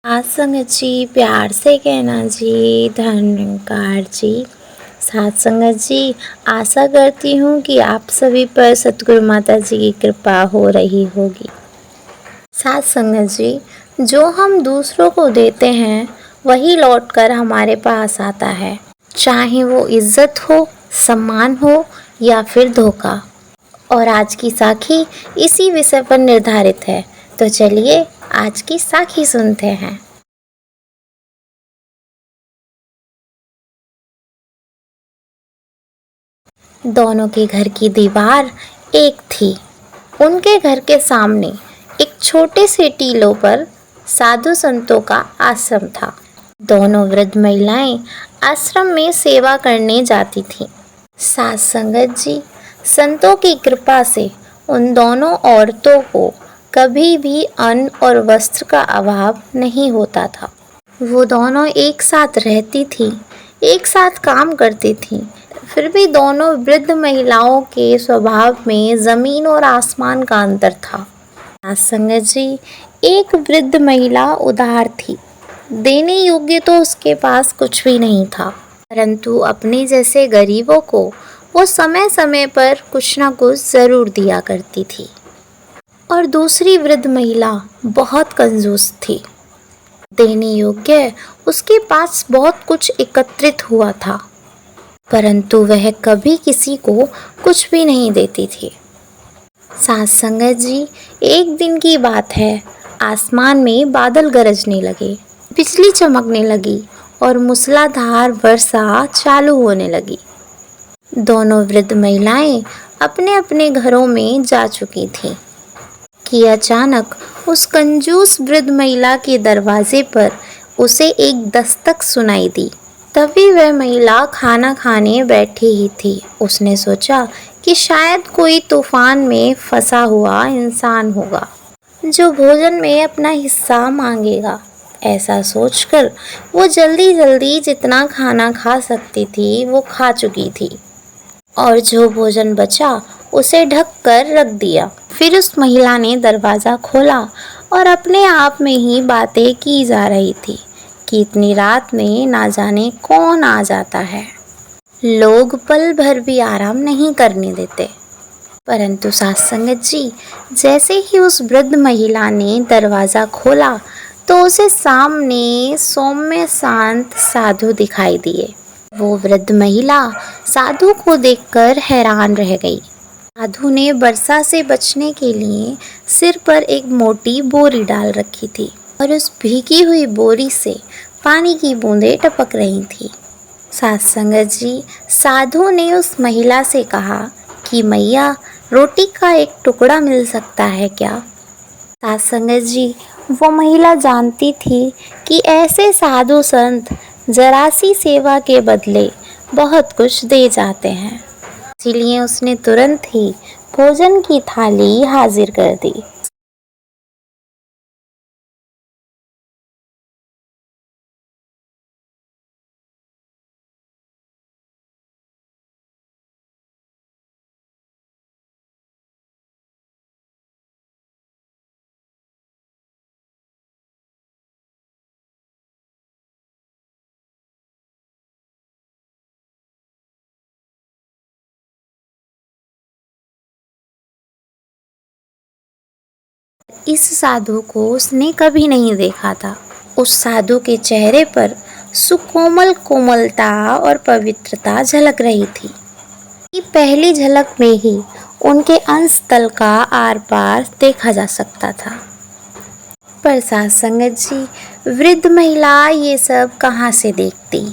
आज संगत जी, प्यार से कहना जी, धन्यकार जी। साथ संगत जी, आशा करती हूँ कि आप सभी पर सतगुरु माता जी की कृपा हो रही होगी। साथ संगत जी, जो हम दूसरों को देते हैं वही लौटकर हमारे पास आता है, चाहे वो इज्जत हो, सम्मान हो या फिर धोखा। और आज की साखी इसी विषय पर निर्धारित है, तो चलिए आज की साखी सुनते हैं। दोनों के घर की दीवार एक थी। उनके घर के सामने एक छोटे से टीलों पर साधु संतों का आश्रम था। दोनों वृद्ध महिलाएं आश्रम में सेवा करने जाती थीं। साथ संगत जी, संतों की कृपा से उन दोनों औरतों को कभी भी अन्न और वस्त्र का अभाव नहीं होता था। वो दोनों एक साथ रहती थी, एक साथ काम करती थी। फिर भी दोनों वृद्ध महिलाओं के स्वभाव में जमीन और आसमान का अंतर था। संगत जी, एक वृद्ध महिला उदार थी। देने योग्य तो उसके पास कुछ भी नहीं था, परंतु अपने जैसे गरीबों को वो समय समय पर कुछ ना कुछ जरूर दिया करती थी। और दूसरी वृद्ध महिला बहुत कंजूस थी। देने योग्य उसके पास बहुत कुछ एकत्रित हुआ था, परंतु वह कभी किसी को कुछ भी नहीं देती थी। साथ संगत जी, एक दिन की बात है, आसमान में बादल गरजने लगे, बिजली चमकने लगी और मूसलाधार वर्षा चालू होने लगी। दोनों वृद्ध महिलाएं अपने अपने घरों में जा चुकी थीं कि अचानक उस कंजूस वृद्ध महिला के दरवाजे पर उसे एक दस्तक सुनाई दी। तभी वह महिला खाना खाने बैठी ही थी। उसने सोचा कि शायद कोई तूफान में फंसा हुआ इंसान होगा जो भोजन में अपना हिस्सा मांगेगा। ऐसा सोचकर वो जल्दी जल्दी जितना खाना खा सकती थी वो खा चुकी थी और जो भोजन बचा उसे ढक कर रख दिया। फिर उस महिला ने दरवाज़ा खोला और अपने आप में ही बातें की जा रही थी कि इतनी रात में ना जाने कौन आ जाता है। लोग पल भर भी आराम नहीं करने देते। परंतु साथ संगत जी, जैसे ही उस वृद्ध महिला ने दरवाज़ा खोला तो उसे सामने सौम्य शांत साधु दिखाई दिए। वो वृद्ध महिला साधु को देखकर हैरान रह गई। साधु ने वर्षा से बचने के लिए सिर पर एक मोटी बोरी डाल रखी थी और उस भीगी हुई बोरी से पानी की बूंदें टपक रही थी। साथ संगत जी, साधु ने उस महिला से कहा कि मैया, रोटी का एक टुकड़ा मिल सकता है क्या? साथ संगत जी, वो महिला जानती थी कि ऐसे साधु संत जरा सी सेवा के बदले बहुत कुछ दे जाते हैं, इसीलिए उसने तुरंत ही भोजन की थाली हाजिर कर दी। इस साधु को उसने कभी नहीं देखा था। उस साधु के चेहरे पर सुकोमल कोमलता और पवित्रता झलक रही थी कि पहली झलक में ही उनके अंश तल का आर पार देखा जा सकता था। पर साथ संगत जी, वृद्ध महिला ये सब कहाँ से देखती?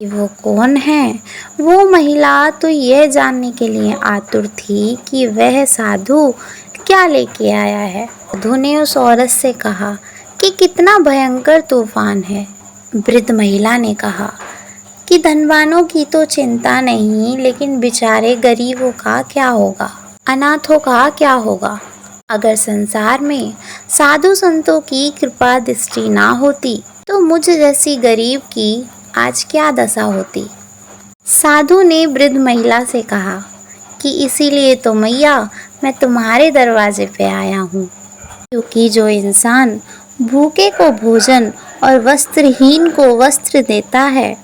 वो कौन है? वो महिला तो यह जानने के लिए आतुर थी कि वह साधु क्या लेके आया है। साधु ने उस औरत से कहा कि कितना भयंकर तूफान है। वृद्ध महिला ने कहा कि धनवानों की तो चिंता नहीं, लेकिन बेचारे गरीबों का क्या होगा, अनाथों का क्या होगा। अगर संसार में साधु संतों की कृपा दृष्टि ना होती तो मुझ जैसी गरीब की आज क्या दशा होती। साधु ने वृद्ध महिला से कहा कि इसीलिए तो मैया मैं तुम्हारे दरवाजे पे आया हूँ, क्योंकि जो इंसान भूखे को भोजन और वस्त्रहीन को वस्त्र देता है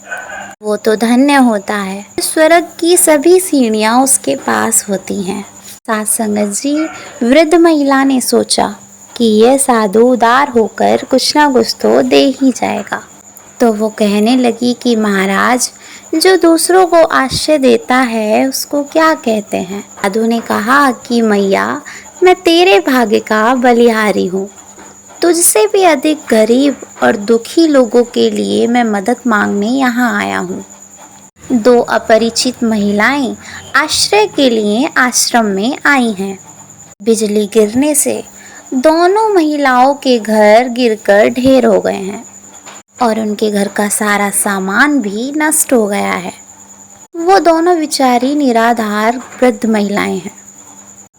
वो तो धन्य होता है। स्वर्ग की सभी सीढ़ियाँ उसके पास होती हैं। साथ संगत जी, वृद्ध महिला ने सोचा कि यह साधु उदार होकर कुछ ना कुछ तो दे ही जाएगा। तो वो कहने लगी कि महाराज, जो दूसरों को आश्रय देता है उसको क्या कहते हैं? साधु ने कहा कि मैया, मैं तेरे भाग्य का बलिहारी हूँ। तुझसे भी अधिक गरीब और दुखी लोगों के लिए मैं मदद मांगने यहाँ आया हूँ। दो अपरिचित महिलाएं आश्रय के लिए आश्रम में आई हैं। बिजली गिरने से दोनों महिलाओं के घर गिरकर ढेर हो गए हैं और उनके घर का सारा सामान भी नष्ट हो गया है। वो दोनों बेचारी निराधार वृद्ध महिलाएं हैं।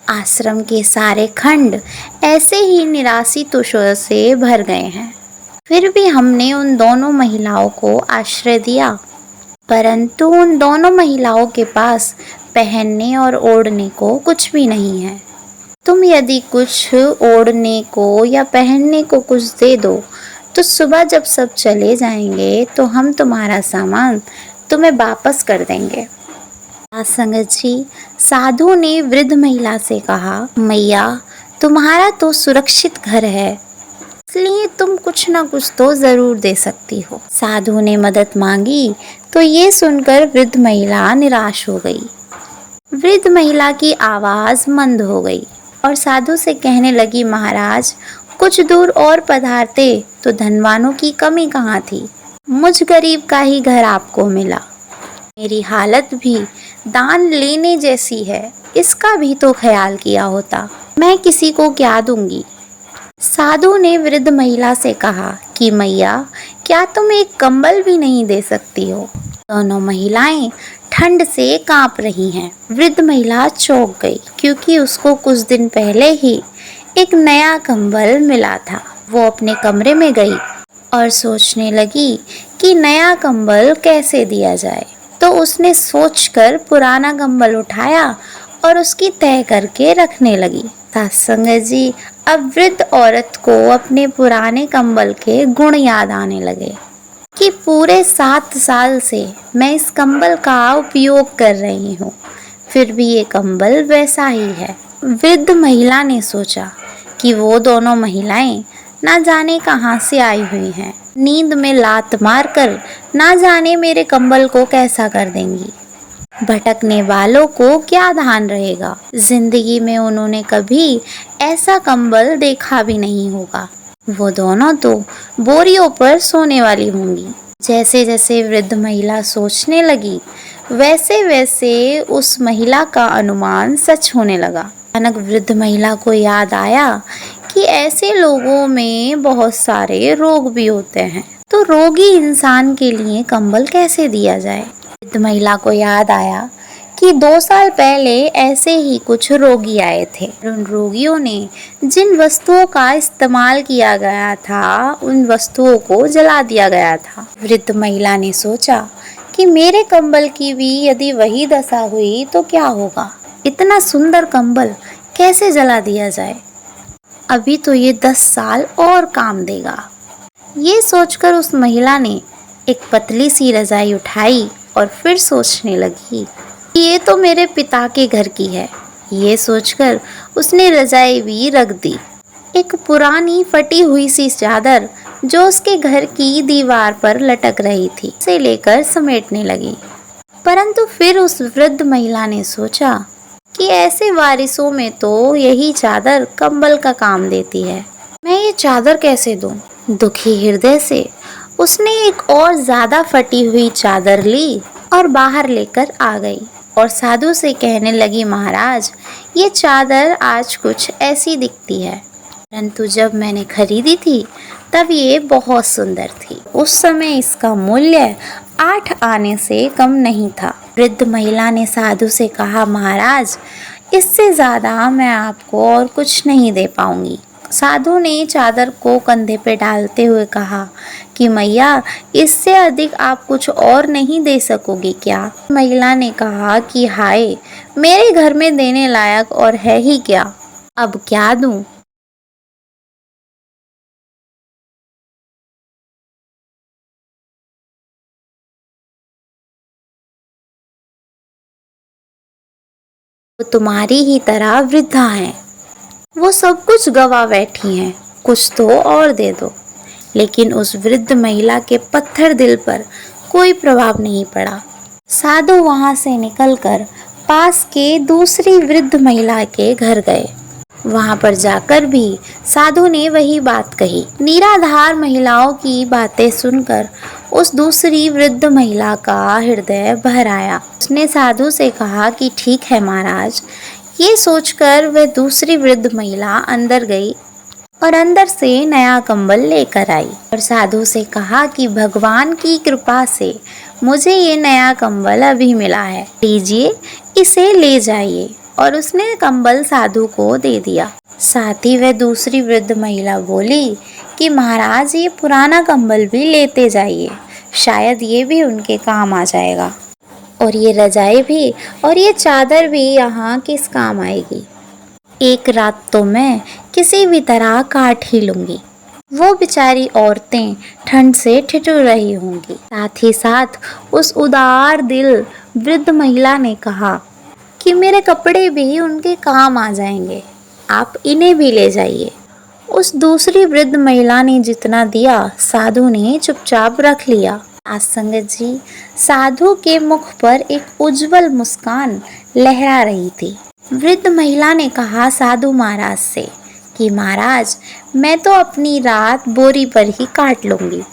आश्रम के सारे खंड ऐसे ही निराश्रितों से भर गए हैं। फिर भी हमने उन दोनों महिलाओं को आश्रय दिया, परंतु उन दोनों महिलाओं के पास पहनने और ओढ़ने को कुछ भी नहीं है। तुम यदि कुछ ओढ़ने को या पहनने को कुछ दे दो तो सुबह जब सब चले जाएंगे तो हम तुम्हारा सामान तुम्हें वापस कर देंगे। संगत जी, साधु ने वृद्ध महिला से कहा, मैया, तुम्हारा तो सुरक्षित घर है, इसलिए तुम कुछ ना कुछ तो जरूर दे सकती हो। साधु ने मदद मांगी तो ये सुनकर वृद्ध महिला निराश हो गई। वृद्ध महिला की आवाज मंद हो गई और साधु से कहने लगी, महाराज, कुछ दूर और पधारते तो धनवानों की कमी कहाँ थी। मुझ गरीब का ही घर आपको मिला। मेरी हालत भी दान लेने जैसी है, इसका भी तो ख्याल किया होता। मैं किसी को क्या दूंगी? साधु ने वृद्ध महिला से कहा कि मैया, क्या तुम एक कंबल भी नहीं दे सकती हो? दोनों महिलाएं ठंड से कांप रही हैं। वृद्ध महिला चौंक गई क्योंकि उसको कुछ दिन पहले ही एक नया कंबल मिला था। वो अपने कमरे में गई और सोचने लगी कि नया कंबल कैसे दिया जाए। तो उसने सोचकर पुराना कंबल उठाया और उसकी तह करके रखने लगी। सत्संग जी, अब वृद्ध औरत को अपने पुराने कंबल के गुण याद आने लगे कि पूरे 7 साल से मैं इस कंबल का उपयोग कर रही हूँ, फिर भी ये कंबल वैसा ही है। वृद्ध महिला ने सोचा कि वो दोनों महिलाएं ना जाने कहाँ से आई हुई हैं, नींद में लात मारकर ना जाने मेरे कंबल को कैसा कर देंगी। भटकने वालों को क्या ध्यान रहेगा, जिंदगी में उन्होंने कभी ऐसा कंबल देखा भी नहीं होगा। वो दोनों तो बोरियों पर सोने वाली होंगी। जैसे जैसे वृद्ध महिला सोचने लगी, वैसे वैसे उस महिला का अनुमान सच होने लगा। अचानक वृद्ध महिला को याद आया कि ऐसे लोगों में बहुत सारे रोग भी होते हैं, तो रोगी इंसान के लिए कंबल कैसे दिया जाए। वृद्ध महिला को याद आया कि 2 साल पहले ऐसे ही कुछ रोगी आए थे। उन रोगियों ने जिन वस्तुओं का इस्तेमाल किया गया था, उन वस्तुओं को जला दिया गया था। वृद्ध महिला ने सोचा कि मेरे कंबल की भी यदि वही दशा हुई तो क्या होगा। इतना सुंदर कंबल कैसे जला दिया जाए। अभी तो ये 10 साल और काम देगा। ये सोचकर उस महिला ने एक पतली सी रजाई उठाई और फिर सोचने लगी, ये तो मेरे पिता के घर की है। ये सोचकर उसने रजाई भी रख दी। एक पुरानी फटी हुई सी चादर जो उसके घर की दीवार पर लटक रही थी, उसे लेकर समेटने लगी। परंतु फिर उस वृद्ध महिला ने सोचा कि ऐसे वारिसों में तो यही चादर कंबल का काम देती है, मैं ये चादर कैसे दूं। दुखी हृदय से उसने एक और ज्यादा फटी हुई चादर ली और बाहर लेकर आ गई और साधु से कहने लगी, महाराज, ये चादर आज कुछ ऐसी दिखती है, परंतु जब मैंने खरीदी थी तब ये बहुत सुंदर थी। उस समय इसका मूल्य 8 आने से कम नहीं था। वृद्ध महिला ने साधु से कहा, महाराज, इससे ज्यादा मैं आपको और कुछ नहीं दे पाऊंगी। साधु ने चादर को कंधे पे डालते हुए कहा कि मैया, इससे अधिक आप कुछ और नहीं दे सकोगी क्या। महिला ने कहा कि हाय, मेरे घर में देने लायक और है ही क्या, अब क्या दूं। वो तुम्हारी ही तरह वृद्धा हैं। वो सब कुछ गवा बैठी हैं, कुछ तो और दे दो। लेकिन उस वृद्ध महिला के पत्थर दिल पर कोई प्रभाव नहीं पड़ा। साधु वहां से निकलकर पास के दूसरी वृद्ध महिला के घर गए। वहां पर जाकर भी साधु ने वही बात कही। निराधार महिलाओं की बातें सुनकर उस दूसरी वृद्ध महिला का हृदय भर आया। उसने साधु से कहा कि ठीक है महाराज। ये सोचकर वह दूसरी वृद्ध महिला अंदर गई और अंदर से नया कंबल लेकर आई और साधु से कहा कि भगवान की कृपा से मुझे ये नया कंबल अभी मिला है, लीजिए इसे ले जाइए। और उसने कंबल साधु को दे दिया। साथ ही वह दूसरी वृद्ध महिला बोली कि महाराज ये पुराना कंबल भी लेते जाइए, शायद ये भी उनके काम आ जाएगा। और ये रजाई भी और ये चादर भी यहाँ किस काम आएगी। एक रात तो मैं किसी भी तरह काट ही लूंगी। वो बेचारी औरतें ठंड से ठिठुर रही होंगी। साथ ही साथ उस उदार दिल वृद्ध महिला ने कहा कि मेरे कपड़े भी उनके काम आ जाएंगे, आप इन्हें भी ले जाइए। उस दूसरी वृद्ध महिला ने जितना दिया साधु ने चुपचाप रख लिया। आज संगत जी, साधु के मुख पर एक उज्जवल मुस्कान लहरा रही थी। वृद्ध महिला ने कहा साधु महाराज से कि महाराज मैं तो अपनी रात बोरी पर ही काट लूंगी।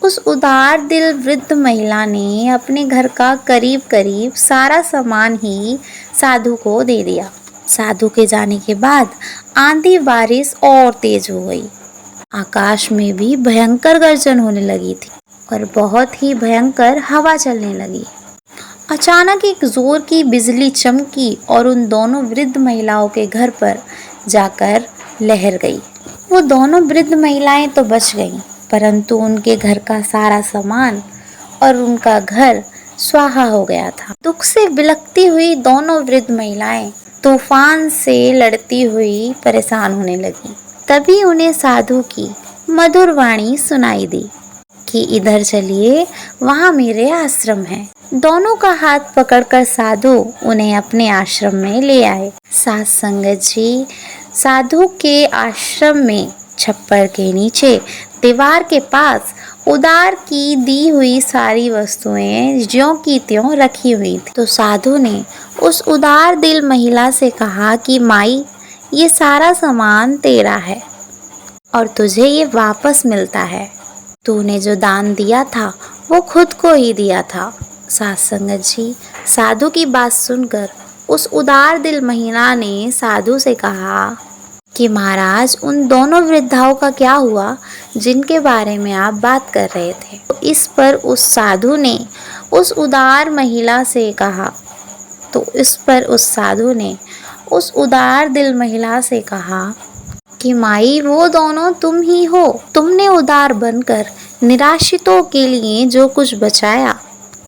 उस उदार दिल वृद्ध महिला ने अपने घर का करीब करीब सारा सामान ही साधु को दे दिया। साधु के जाने के बाद आंधी बारिश और तेज हो गई। आकाश में भी भयंकर गर्जन होने लगी थी और बहुत ही भयंकर हवा चलने लगी। अचानक एक जोर की बिजली चमकी और उन दोनों वृद्ध महिलाओं के घर पर जाकर लहर गई। वो दोनों वृद्ध महिलाएं तो बच गईं, परंतु उनके घर का सारा सामान और उनका घर स्वाहा हो गया था। दुख से बिलखती हुई दोनों वृद्ध महिलाएं तूफान से लड़ती हुई परेशान होने लगी। तभी उन्हें साधु की मधुर वाणी सुनाई दी कि इधर चलिए, वहाँ मेरे आश्रम है। दोनों का हाथ पकड़कर साधु उन्हें अपने आश्रम में ले आए। साथ संगत जी, साधु के आश्रम में छप्पर के नीचे दीवार के पास उधार की दी हुई सारी वस्तुएं ज्यों की त्यों रखी हुई थी। तो साधु ने उस उदार दिल महिला से कहा कि माई, ये सारा सामान तेरा है और तुझे ये वापस मिलता है। तूने जो दान दिया था वो खुद को ही दिया था। साथ संगत जी, साधु की बात सुनकर उस उदार दिल महिला ने साधु से कहा कि महाराज उन दोनों वृद्धाओं का क्या हुआ जिनके बारे में आप बात कर रहे थे। तो इस पर उस साधु ने उस उदार महिला से कहा उस उदार दिल महिला से कहा कि माई, वो दोनों तुम ही हो। तुमने उदार बनकर निराश्रितों के लिए जो कुछ बचाया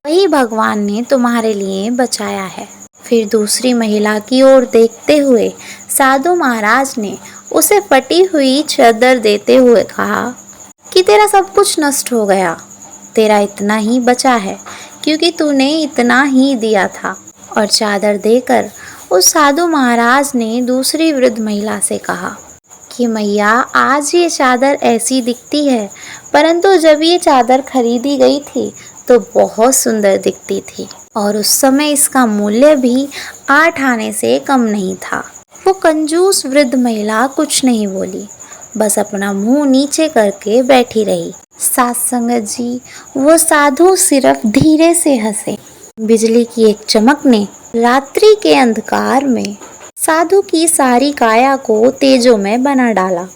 वही भगवान ने तुम्हारे लिए बचाया है। फिर दूसरी महिला की ओर देखते हुए साधु महाराज ने उसे फटी हुई चादर देते हुए कहा कि तेरा सब कुछ नष्ट हो गया, तेरा इतना ही बचा है क्योंकि तूने इतना ही दिया था। और चादर देकर उस साधु महाराज ने दूसरी वृद्ध महिला से कहा कि मैया, आज ये चादर ऐसी दिखती है, परंतु जब ये चादर खरीदी गई थी तो बहुत सुंदर दिखती थी और उस समय इसका मूल्य भी 8 आने से कम नहीं था। वो कंजूस वृद्ध महिला कुछ नहीं बोली, बस अपना मुंह नीचे करके बैठी रही। साथ संगत जी, वो साधु सिर्फ धीरे से हंसे। बिजली की एक चमक ने रात्रि के अंधकार में साधु की सारी काया को तेजो में बना डाला।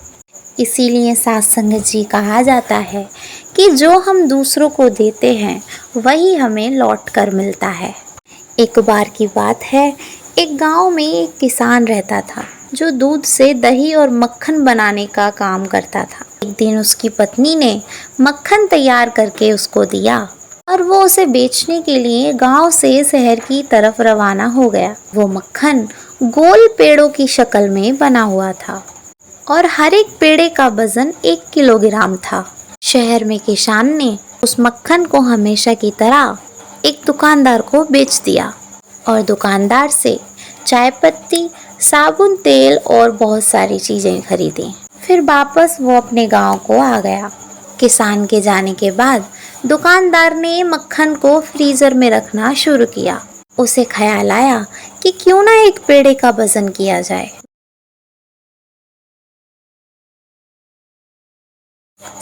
इसीलिए साथ संगत जी कहा जाता है कि जो हम दूसरों को देते हैं वही हमें लौट कर मिलता है। एक बार की बात है, एक गांव में एक किसान रहता था जो दूध से दही और मक्खन बनाने का काम करता था। एक दिन उसकी पत्नी ने मक्खन तैयार करके उसको दिया और वो उसे बेचने के लिए गांव से शहर की तरफ रवाना हो गया। वो मक्खन गोल पेड़ों की शक्ल में बना हुआ था और हर एक पेड़े का वजन 1 किलोग्राम था। शहर में किसान ने उस मक्खन को हमेशा की तरह एक दुकानदार को बेच दिया और दुकानदार से चाय पत्ती, साबुन, तेल और बहुत सारी चीज़ें खरीदी। फिर वापस वो अपने गांव को आ गया। किसान के जाने के बाद दुकानदार ने मक्खन को फ्रीजर में रखना शुरू किया। उसे ख्याल आया कि क्यों ना एक पेड़े का वजन किया जाए।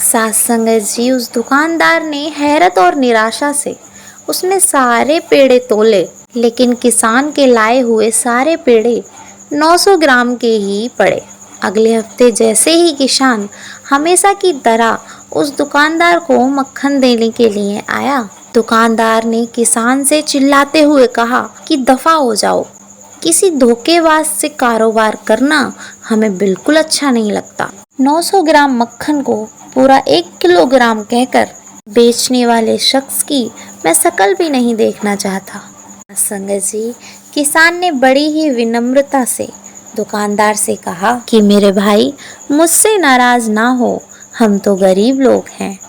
सास संगत जी, उस दुकानदार ने हैरत और निराशा से उसने सारे पेड़े तोले, लेकिन किसान के लाए हुए सारे पेड़े 900 ग्राम के ही पड़े। अगले हफ्ते जैसे ही किसान हमेशा की तरह उस दुकानदार को मक्खन देने के लिए आया, दुकानदार ने किसान से चिल्लाते हुए कहा कि दफा हो जाओ, किसी धोखेबाज से कारोबार करना हमें बिल्कुल अच्छा नहीं लगता। 900 ग्राम मक्खन को पूरा 1 किलोग्राम कहकर बेचने वाले शख्स की मैं शकल भी नहीं देखना चाहता। संगत जी, किसान ने बड़ी ही विनम्रता से दुकानदार से कहा कि मेरे भाई, मुझसे नाराज ना हो, हम तो गरीब लोग हैं।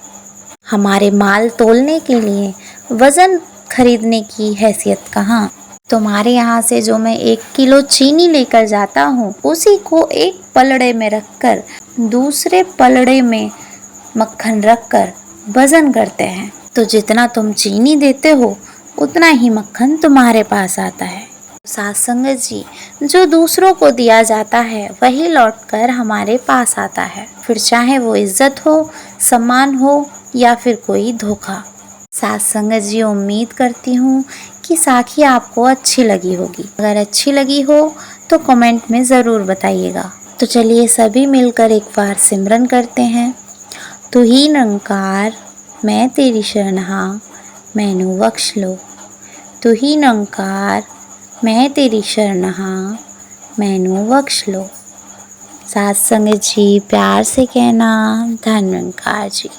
हमारे माल तोलने के लिए वजन खरीदने की हैसियत कहाँ। तुम्हारे यहाँ से जो मैं 1 किलो चीनी लेकर जाता हूँ, उसी को एक पलड़े में रखकर दूसरे पलड़े में मक्खन रखकर वजन करते हैं, तो जितना तुम चीनी देते हो उतना ही मक्खन तुम्हारे पास आता है। साथ संगत जी, जो दूसरों को दिया जाता है वही लौटकर हमारे पास आता है, फिर चाहे वो इज्जत हो, सम्मान हो या फिर कोई धोखा। साथ संगत जी, उम्मीद करती हूँ कि साखी आपको अच्छी लगी होगी। अगर अच्छी लगी हो तो कमेंट में ज़रूर बताइएगा। तो चलिए सभी मिलकर एक बार सिमरन करते हैं। तू ही निरंकार, मैं तेरी शरणहा, मैनू बख्श लो। तू ही निरंकार, मैं तेरी शरणहा, मैनू बख्श लो। साथ संगत जी, प्यार से कहना, धन निरंकार जी।